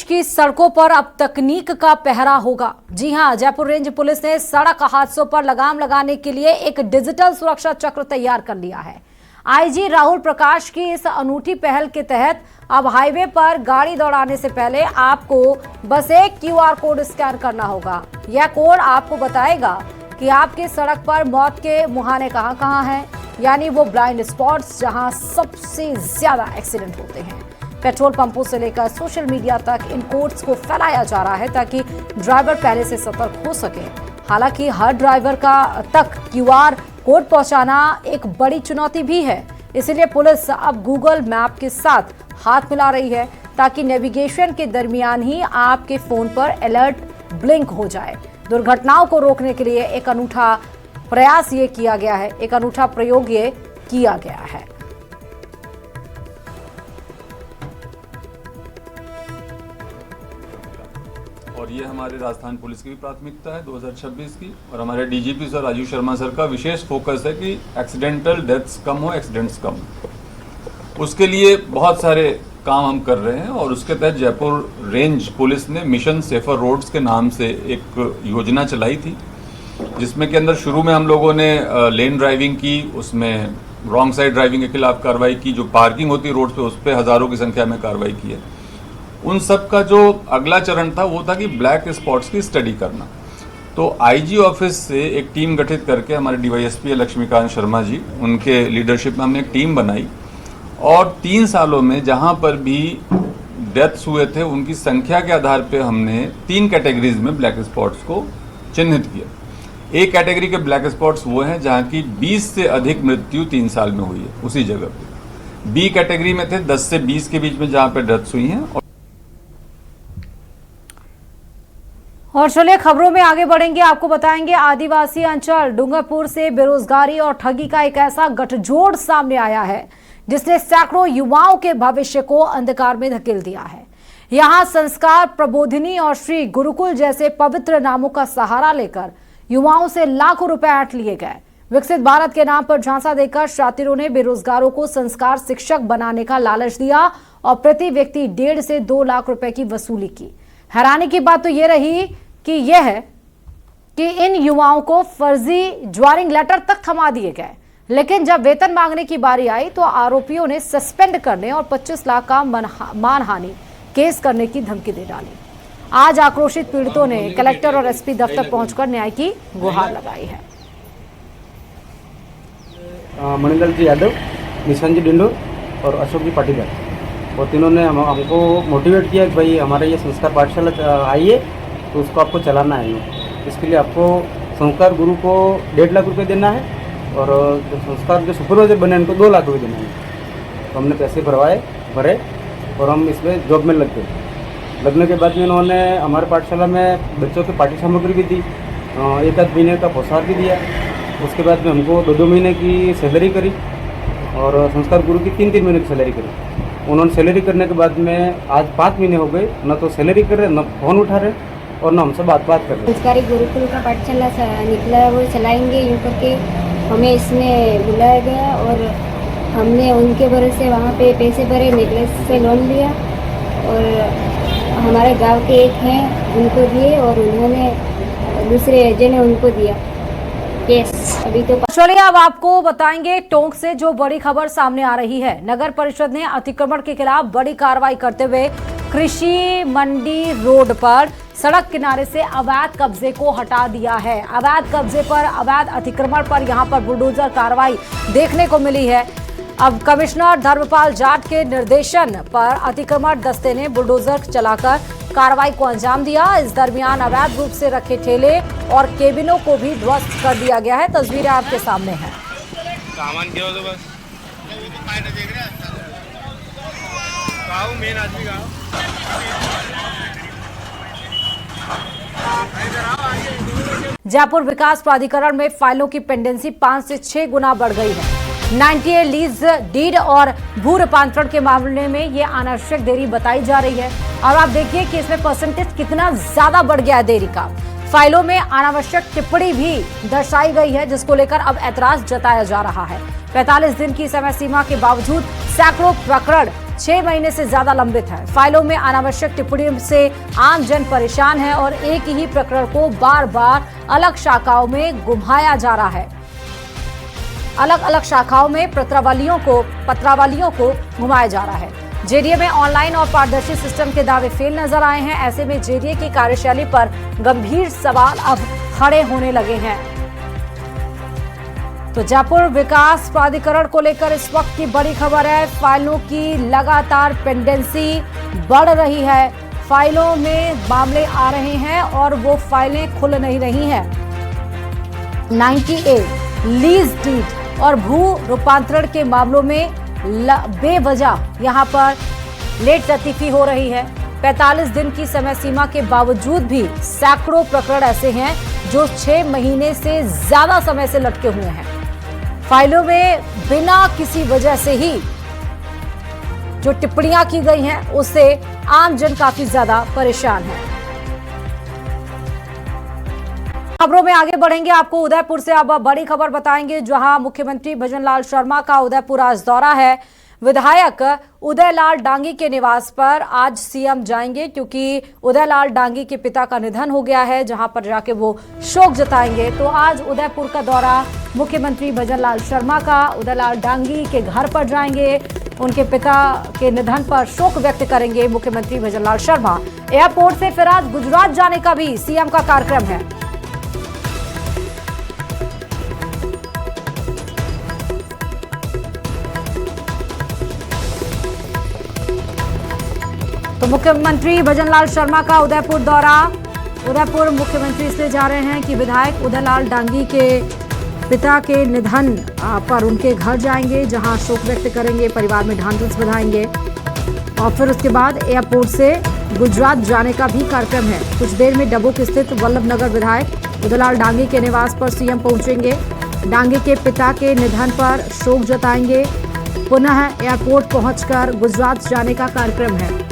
की सड़कों पर अब तकनीक का पहरा होगा। जी हां, जयपुर रेंज पुलिस ने सड़क हादसों पर लगाम लगाने के लिए एक डिजिटल सुरक्षा चक्र तैयार कर लिया है। आईजी राहुल प्रकाश की इस अनूठी पहल के तहत अब हाईवे पर गाड़ी दौड़ाने से पहले आपको बस एक क्यूआर कोड स्कैन करना होगा। यह कोड आपको बताएगा कि आपके सड़क पर मौत के मुहाने कहां हैं, यानी वो ब्लाइंड स्पॉट्स जहां सबसे ज्यादा एक्सीडेंट होते हैं। पेट्रोल पंपों से लेकर सोशल मीडिया तक इन कोड्स को फैलाया जा रहा है ताकि ड्राइवर पहले से सतर्क हो सके। हालांकि हर ड्राइवर का तक क्यूआर कोड पहुंचाना एक बड़ी चुनौती भी है, इसलिए पुलिस अब गूगल मैप के साथ हाथ मिला रही है ताकि नेविगेशन के दरमियान ही आपके फोन पर अलर्ट ब्लिंक हो जाए। दुर्घटनाओं को रोकने के लिए एक अनूठा प्रयास ये किया गया है, एक अनूठा प्रयोग ये किया गया है। और ये हमारे राजस्थान पुलिस की भी प्राथमिकता है 2026 की, और हमारे DGP sir Rajiv Sharma sir का विशेष फोकस है कि एक्सीडेंटल डेथ्स कम हो, एक्सीडेंट्स कम। उसके लिए बहुत सारे काम हम कर रहे हैं और उसके तहत जयपुर रेंज पुलिस ने मिशन सेफर रोड्स के नाम से एक योजना चलाई थी, जिसमें के अंदर शुरू में हम लोगों ने लेन ड्राइविंग की, उसमें रॉन्ग साइड ड्राइविंग के खिलाफ कार्रवाई की, जो पार्किंग होती है रोड पे उस पर हज़ारों की संख्या में कार्रवाई की है। उन सब का जो अगला चरण था वो था कि ब्लैक स्पॉट्स की स्टडी करना। तो आईजी ऑफिस से एक टीम गठित करके हमारे डीवाईएसपी लक्ष्मीकांत शर्मा जी, उनके लीडरशिप में हमने एक टीम बनाई और 3 सालों में जहां पर भी डेथ्स हुए थे उनकी संख्या के आधार पे हमने 3 कैटेगरीज में ब्लैक स्पॉट्स को चिन्हित किया। एक कैटेगरी के ब्लैक स्पॉट्स वो हैं जहां की 20 से अधिक मृत्यु 3 साल में हुई है उसी जगह पे। बी कैटेगरी में थे 10 से 20 के बीच में जहां पे डेथ्स हुई हैं। और चलिए खबरों में आगे बढ़ेंगे, आपको बताएंगे आदिवासी अंचल डूंगरपुर से बेरोजगारी और ठगी का एक ऐसा गठजोड़ सामने आया है जिसने सैकड़ों युवाओं के भविष्य को अंधकार में धकेल दिया है। यहां संस्कार प्रबोधिनी और श्री गुरुकुल जैसे पवित्र नामों का सहारा लेकर युवाओं से लाखों रुपए ऐंठ लिए गए। विकसित भारत के नाम पर झांसा देकर शातिरों ने बेरोजगारों को संस्कार शिक्षक बनाने का लालच दिया और प्रति व्यक्ति 1.5 से 2 लाख रुपए की वसूली की। हैरानी की बात तो ये रही कि इन युवाओं को फर्जी ज्वाइनिंग लेटर तक थमा दिए गए, लेकिन जब वेतन मांगने की बारी आई तो आरोपियों ने सस्पेंड करने और 25 लाख का मानहानि केस करने की धमकी दे डाली। आज आक्रोशित पीड़ितों ने कलेक्टर और एसपी दफ्तर पहुंचकर न्याय की गुहार लगाई है। मणिलाल जी यादव, निशान जी डिंडो और अशोक जी पाटीदार, और तीनों ने हमको मोटिवेट किया कि भाई हमारा ये संस्कार पाठशाला आई है तो उसको आपको चलाना है। इसके लिए आपको संस्कार गुरु को 1.5 लाख रुपए देना है और जो संस्कार जो सुपरवाइजर बने उनको 2 लाख रुपए देना है। तो हमने पैसे भरे और हम इसमें जॉब में लग गए। लगने के बाद में उन्होंने हमारे पाठशाला में बच्चों की पाठ्य सामग्री भी दी, 1 महीने का पोशाक भी दिया। उसके बाद में हमको 2 महीने की सैलरी करी और संस्कार गुरु की 3 महीने की सैलरी करी। उन्होंने सैलरी करने के बाद में आज 5 महीने हो गए, न तो सैलरी कर रहे, न फोन उठा रहे और न हमसे बात कर रहे। संस्कारी गुरुकुल का पाठशाला निकला है, वो चलाएंगे यूँ करके हमें इसमें बुलाया गया और हमने उनके भरोसे वहाँ पे पैसे भरे, नेकलेस से लोन लिया और हमारे गांव के एक हैं उनको दिए और उन्होंने दूसरे एजेंट ने उनको दिया केस। अभी तो चलिए अब आपको बताएंगे टोंक से जो बड़ी खबर सामने आ रही है। नगर परिषद ने अतिक्रमण के खिलाफ बड़ी कार्रवाई करते हुए कृषि मंडी रोड पर सड़क किनारे से अवैध कब्जे को हटा दिया है। अवैध कब्जे पर, अवैध अतिक्रमण पर यहां पर बुलडोजर कार्रवाई देखने को मिली है। अब कमिश्नर धर्मपाल जाट के निर्देशन पर अतिक्रमण दस्ते ने बुलडोजर चलाकर कार्रवाई को अंजाम दिया। इस दरमियान अवैध रूप से रखे ठेले और केबिनों को भी ध्वस्त कर दिया गया है। तस्वीरें आपके सामने हैं। सामान क्या हो तो बस मेन आदमी का जयपुर विकास प्राधिकरण में फाइलों की पेंडेंसी 5 से 6 गुना बढ़ गई है। 98 लीज डीड और भू रूपांतरण के मामले में ये अनावश्यक देरी बताई जा रही है और आप देखिए कि इसमें परसेंटेज कितना ज्यादा बढ़ गया है देरी का। फाइलों में अनावश्यक टिप्पणी भी दर्शाई गई है जिसको लेकर अब ऐतराज जताया जा रहा है। 45 दिन की समय सीमा के बावजूद सैकड़ों प्रकरण 6 महीने से ज्यादा लंबित है। फाइलों में अनावश्यक टिप्पणियों से आम जन परेशान है और एक ही प्रकरण को बार बार अलग शाखाओं में घुमाया जा रहा है। अलग अलग शाखाओं में पत्रावलियों को घुमाया जा रहा है। जेडीए में ऑनलाइन और पारदर्शी सिस्टम के दावे फेल नजर आए हैं। ऐसे में जेडीए की कार्यशैली पर गंभीर सवाल अब खड़े होने लगे हैं। तो जयपुर विकास प्राधिकरण को लेकर इस वक्त की बड़ी खबर है। फाइलों की लगातार पेंडेंसी बढ़ रही है। फाइलों में मामले आ रहे हैं और वो फाइलें खुल नहीं रही हैं। 98 लीज डीड और भू रूपांतरण के मामलों में बेवजह यहां पर लेट लतीफी हो रही है। 45 दिन की समय सीमा के बावजूद भी सैकड़ों प्रकरण ऐसे हैं जो 6 महीने से ज्यादा समय से लटके हुए हैं। फाइलों में बिना किसी वजह से ही जो टिप्पणियां की गई हैं उससे आम जन काफी ज्यादा परेशान है। खबरों में आगे बढ़ेंगे। आपको उदयपुर से अब बड़ी खबर बताएंगे, जहां मुख्यमंत्री भजनलाल शर्मा का उदयपुर आज दौरा है। विधायक उदयलाल डांगी के निवास पर आज सीएम जाएंगे, क्योंकि उदयलाल डांगी के पिता का निधन हो गया है, जहां पर जाके वो शोक जताएंगे। तो आज उदयपुर का दौरा मुख्यमंत्री भजनलाल शर्मा का, उदयलाल डांगी के घर पर जाएंगे, उनके पिता के निधन पर शोक व्यक्त करेंगे मुख्यमंत्री भजनलाल शर्मा। एयरपोर्ट से फिर आज गुजरात जाने का भी सीएम का कार्यक्रम है। तो मुख्यमंत्री भजनलाल शर्मा का उदयपुर दौरा। उदयपुर मुख्यमंत्री इसलिए जा रहे हैं कि विधायक उदयलाल डांगी के पिता के निधन पर उनके घर जाएंगे, जहां शोक व्यक्त करेंगे, परिवार में ढांढस बंधाएंगे और फिर उसके बाद एयरपोर्ट से गुजरात जाने का भी कार्यक्रम है। कुछ देर में डबोक स्थित वल्लभनगर विधायक उदयलाल डांगी के निवास पर सीएम पहुंचेंगे। डांगी के पिता के निधन पर शोक जताएंगे। पुनः एयरपोर्ट पहुंचकर गुजरात जाने का कार्यक्रम है।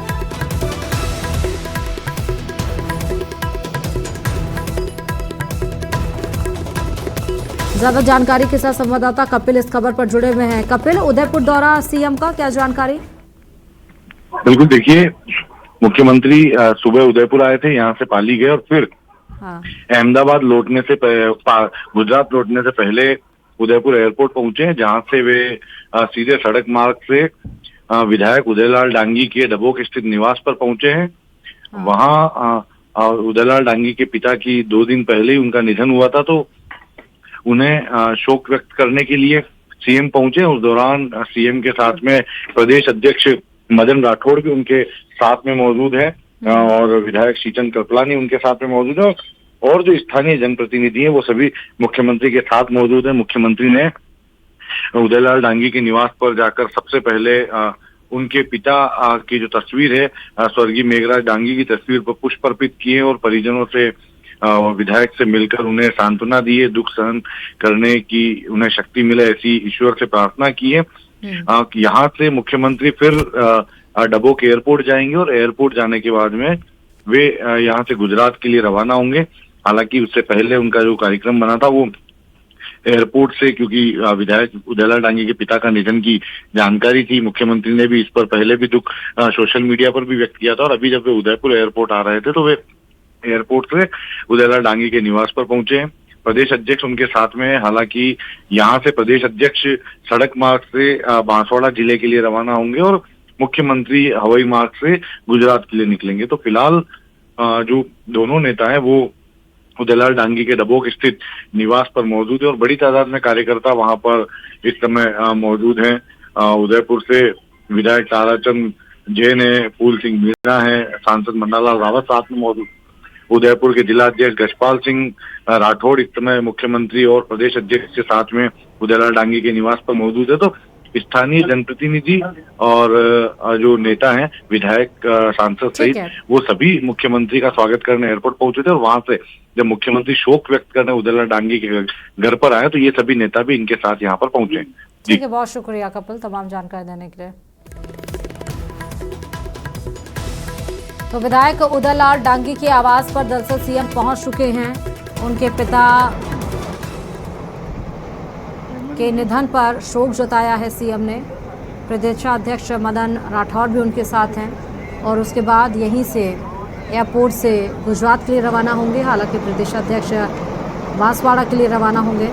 ज्यादा जानकारी के साथ संवाददाता कपिल इस खबर पर जुड़े हुए हैं। कपिल, उदयपुर दौरा सीएम का, क्या जानकारी? बिल्कुल, देखिए, मुख्यमंत्री सुबह उदयपुर आए थे, यहाँ से पाली गए और फिर अहमदाबाद लौटने से गुजरात लौटने से पहले उदयपुर एयरपोर्ट पहुंचे, जहां से वे सीधे सड़क मार्ग से विधायक उदयलाल डांगी के डबोक स्थित निवास पर पहुंचे हैं। वहां उदयलाल डांगी के पिता की 2 दिन पहले ही उनका निधन हुआ था, तो उन्हें शोक व्यक्त करने के लिए सीएम पहुंचे। उस दौरान सीएम के साथ में प्रदेश अध्यक्ष मदन राठौड़ भी उनके साथ में मौजूद है और विधायक शीतन कृपलानी उनके साथ में मौजूद है और जो स्थानीय जनप्रतिनिधि हैं वो सभी मुख्यमंत्री के साथ मौजूद है। मुख्यमंत्री ने उदयलाल डांगी के निवास पर जाकर सबसे पहले उनके पिता की जो तस्वीर है, स्वर्गीय मेघराज डांगी की तस्वीर पर पुष्प अर्पित किए और परिजनों से विधायक से मिलकर उन्हें सांत्वना दी है, दुख सहन करने की उन्हें शक्ति मिले ऐसी ईश्वर से प्रार्थना की है। यहाँ से मुख्यमंत्री फिर डबोक एयरपोर्ट जाएंगे और एयरपोर्ट जाने के बाद में वे यहाँ से गुजरात के लिए रवाना होंगे। हालांकि उससे पहले उनका जो कार्यक्रम बना था वो एयरपोर्ट से, क्योंकि विधायक उदयलाल डांगी के पिता का निधन की जानकारी थी, मुख्यमंत्री ने भी इस पर पहले भी दुख सोशल मीडिया पर भी व्यक्त किया था और अभी जब वे उदयपुर एयरपोर्ट आ रहे थे तो वे एयरपोर्ट से उदयलाल डांगी के निवास पर पहुंचे हैं। प्रदेश अध्यक्ष उनके साथ में है। हालांकि यहाँ से प्रदेश अध्यक्ष सड़क मार्ग से बांसवाड़ा जिले के लिए रवाना होंगे और मुख्यमंत्री हवाई मार्ग से गुजरात के लिए निकलेंगे। तो फिलहाल जो दोनों नेता हैं वो उदयलाल डांगी के डबोक स्थित निवास पर मौजूद है और बड़ी तादाद में कार्यकर्ता वहां पर इस समय मौजूद हैं। उदयपुर से विधायक ताराचंद जैन है, फूल सिंह मीणा है, सांसद मन्नालाल रावत साथ में मौजूद, उदयपुर के जिला अध्यक्ष गजपाल सिंह राठौड़ इस समय मुख्यमंत्री और प्रदेश अध्यक्ष के साथ में उदयलाल डांगी के निवास पर मौजूद है। तो स्थानीय जनप्रतिनिधि और जो नेता हैं, विधायक, सांसद सहित, वो सभी मुख्यमंत्री का स्वागत करने एयरपोर्ट पहुंचे थे और वहां से जब मुख्यमंत्री शोक व्यक्त करने उदयलाल डांगी के घर पर आए तो ये सभी नेता भी इनके साथ यहाँ पर पहुंचे। ठीक है, बहुत शुक्रिया कपिल तमाम जानकारी देने के लिए। तो विधायक उदयलाल डांगी के आवास पर दरअसल सीएम पहुंच चुके हैं। उनके पिता के निधन पर शोक जताया है सीएम ने प्रदेशाध्यक्ष मदन राठौर भी उनके साथ हैं और उसके बाद यहीं से एयरपोर्ट से गुजरात के लिए रवाना होंगे। हालांकि प्रदेशाध्यक्ष बांसवाड़ा के लिए रवाना होंगे।